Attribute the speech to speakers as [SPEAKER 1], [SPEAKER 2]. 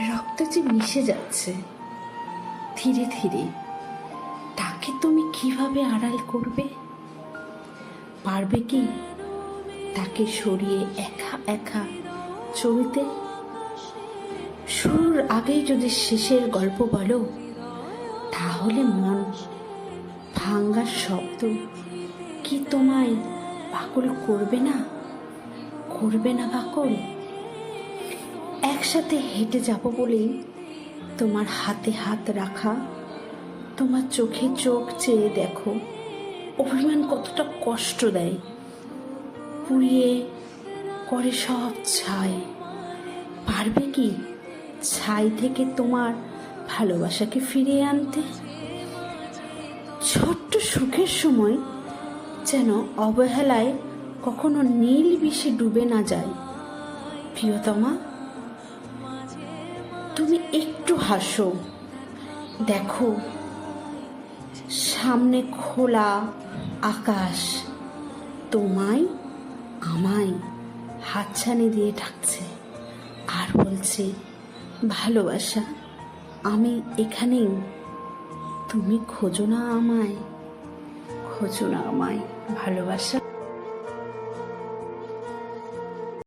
[SPEAKER 1] রক্ত যে মিশে যাচ্ছে ধীরে ধীরে, তাকে তুমি কিভাবে আড়াল করবে? পারবে কি তাকে সরিয়ে একা একা চলতে? শুরুর আগেই যদি শেষের গল্প বলো, তাহলে মন ভাঙ্গার শব্দ কি তোমায় পাগল করবে না? করবে না পাগল? একসাথে হেঁটে যাব বলেই তোমার হাতে হাত রাখা, তোমার চোখে চোখ চেয়ে দেখো অভিমান কতটা কষ্ট দেয়, পুড়িয়ে করে সব ছাই। পারবে কি ছাই থেকে তোমার ভালোবাসাকে ফিরিয়ে আনতে? ছোট্ট সুখের সময় যেন অবহেলায় কখনো নীল বিষে ডুবে না যায়। প্রিয়তমা, তুমি একটু হাসো, দেখো সামনে খোলা আকাশ তোমায় আমায় হাতছানি দিয়ে ডাকছে আর বলছে, ভালোবাসা আমি এখানেই, তুমি খোঁজো না আমায়, খোঁজো না আমায় ভালোবাসা।